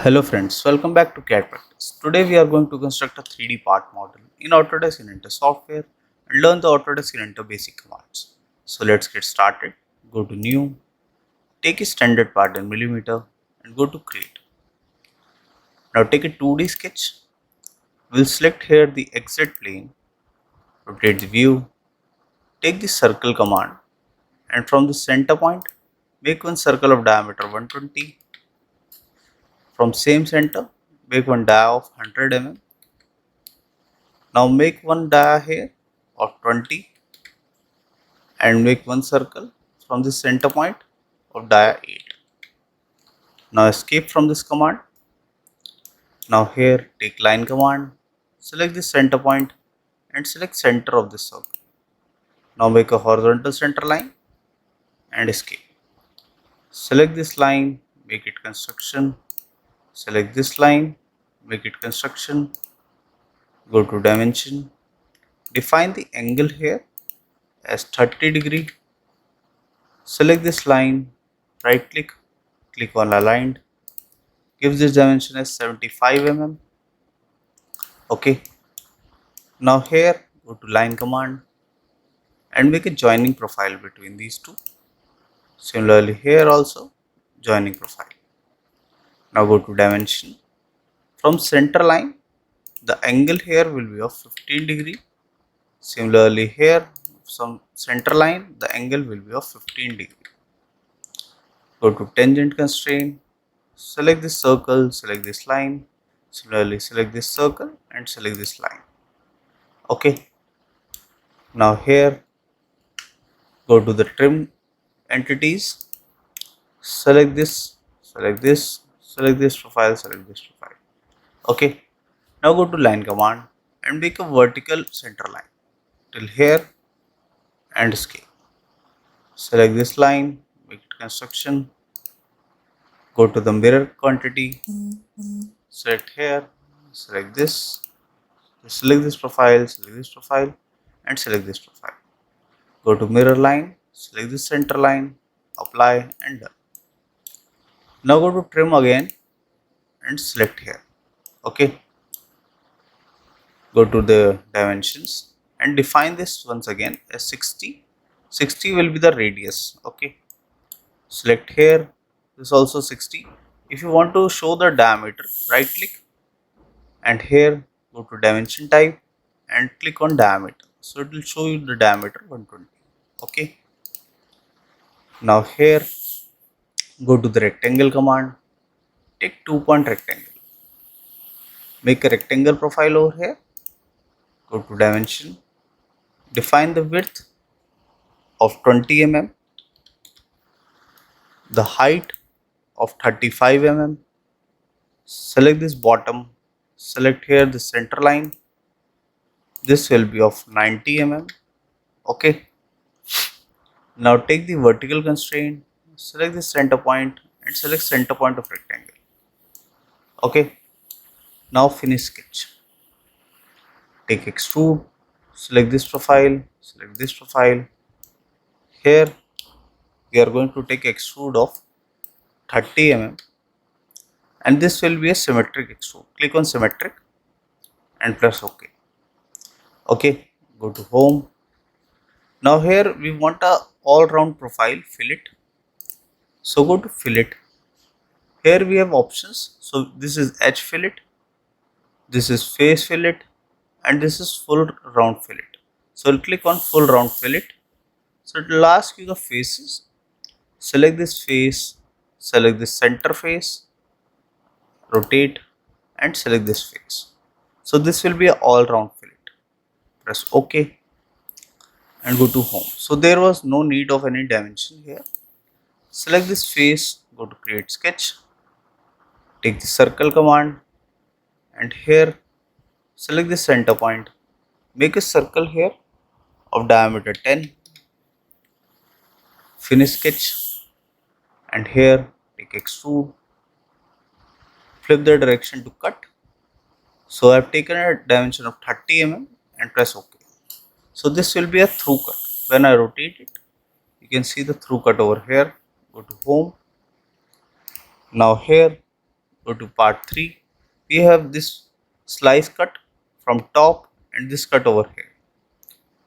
Hello friends, welcome back to CAD Practice. Today we are going to construct a 3D part model in Autodesk Inventor software and learn the Autodesk Inventor basic commands. So let's get started. Go to New, take a standard part in millimeter and go to Create. Now take a 2D sketch. We'll select here the exit plane, rotate the view, take the circle command and from the center point make one circle of diameter 120. From same center make one dia of 100 mm. Now make one dia here of 20 and make one circle from the center point of dia 8. Now escape from this command. Now here take line command, select the center point and select center of this circle. Now make a horizontal center line and escape. Select this line, make it construction. Select this line, make it construction. Go to dimension. Define the angle here as 30 degree. Select this line, right click, click on aligned. Give this dimension as 75 mm. Okay. Now here go to line command and make a joining profile between these two. Similarly here also joining profile. Now go to dimension. From center line the angle here will be of 15 degree. Similarly here from center line the angle will be of 15 degree. Go to tangent constraint. Select this circle, select this line. Similarly select this circle and select this line. Okay. Now here go to the trim entities, select this, select this, select this profile, select this profile. Okay. Now go to line command and make a vertical center line till here and scale. Select this line, make it construction. Go to the mirror quantity, select here, select this, select this profile, and select this profile. Go to mirror line, select this center line, apply and done. Now go to trim again and select here. Okay. Go to the dimensions and define this once again as 60. 60 will be the radius. Okay. Select here. This also 60. If you want to show the diameter, right click and here go to dimension type and click on diameter. So it will show you the diameter 120. Okay. Now here go to the rectangle command. Take 2-point rectangle. Make a rectangle profile over here. Go to dimension. Define the width of 20 mm. The height of 35 mm. Select this bottom. Select here the center line. This will be of 90 mm. Okay. Now take the vertical constraint. Select the center point and select center point of rectangle. Okay. Now finish sketch. Take extrude. Select this profile. Select this profile. Here we are going to take extrude of 30 mm and this will be a symmetric extrude. Click on symmetric and press OK. Okay, go to home. Now here we want a all round profile fillet. So go to fillet. Here we have options. So this is edge fillet, this is face fillet and this is full round fillet. So I'll click on full round fillet. So it will ask you the faces. Select this face, select this center face, rotate and select this face. So this will be an all round fillet. Press OK and go to home. So there was no need of any dimension here. Select this face, go to create sketch, take the circle command and here select the center point. Make a circle here of diameter 10. Finish sketch and here take extrude. Flip the direction to cut. So I have taken a dimension of 30 mm and press OK. So this will be a through cut. When I rotate it, you can see the through cut over here. Go to home. Now here Go to part 3. We have this slice cut from top and this cut over here.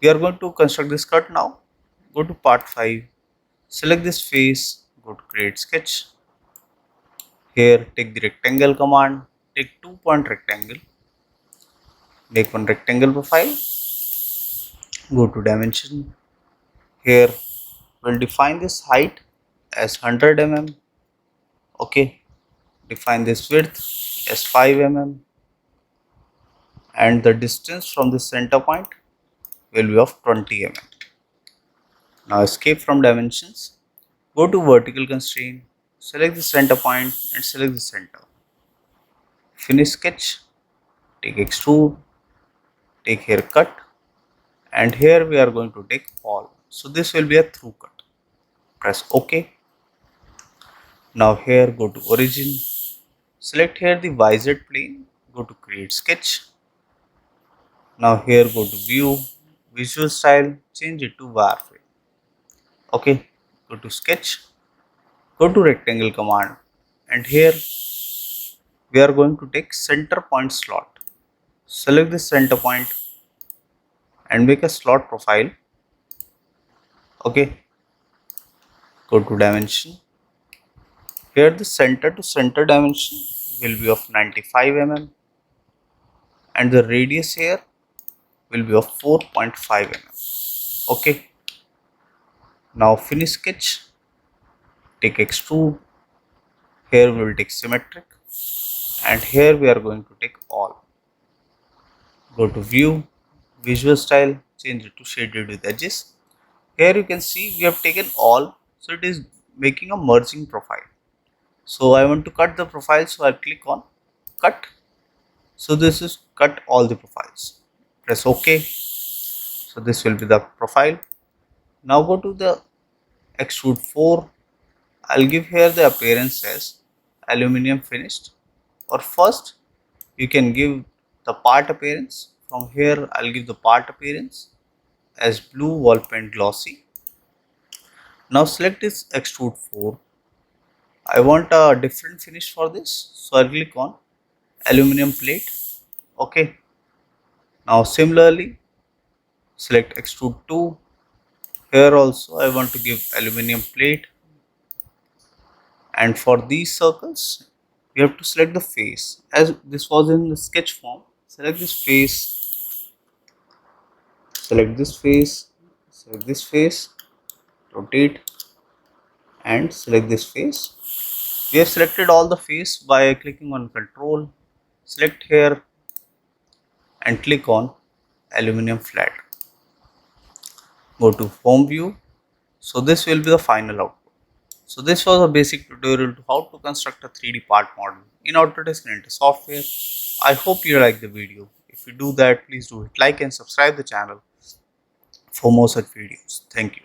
We are going to construct this cut now. Go to part 5. Select this face. Go to create sketch. Here take the rectangle command. Take 2-point rectangle. Make one rectangle profile. Go to dimension. Here we'll define this height as 100 mm. Okay. Define this width as 5 mm. And the distance from the center point will be of 20 mm. Now escape from dimensions. Go to vertical constraint. Select the center point and select the center. Finish sketch. Take extrude. Take here cut. And here we are going to take all. So this will be a through cut. Press OK. Now here go to origin. Select here the YZ plane. Go to create sketch. Now here go to view, visual style, change it to wireframe. Okay, go to sketch, go to rectangle command, and here we are going to take center point slot. Select the center point and make a slot profile. Okay, go to dimension. Here the center to center dimension will be of 95 mm and the radius here will be of 4.5 mm. Okay, now finish sketch. Take extrude. Here we will take symmetric and here we are going to take all. Go to view, visual style, change it to shaded with edges. Here you can see we have taken all, so it is making a merging profile. So I want to cut the profile, so I'll click on cut. So this is cut all the profiles. Press OK. So this will be the profile. Now go to the extrude 4. I'll give here the appearance as aluminum finished, or first you can give the part appearance. From here I'll give the part appearance as blue wall paint glossy. Now select this extrude 4. I want a different finish for this, so I'll click on aluminum plate. Okay. Now similarly select extrude 2. Here also I want to give aluminum plate, and for these circles you have to select the face as this was in the sketch form. Select this face, select this face, select this face, rotate and select this face. We have selected all the face by clicking on control. Select here and click on aluminum flat. Go to home view. So this will be the final output. So this was a basic tutorial to how to construct a 3D part model in Autodesk Inventor software. I hope you like the video. If you do that, please do hit like and subscribe the channel for more such videos. Thank you.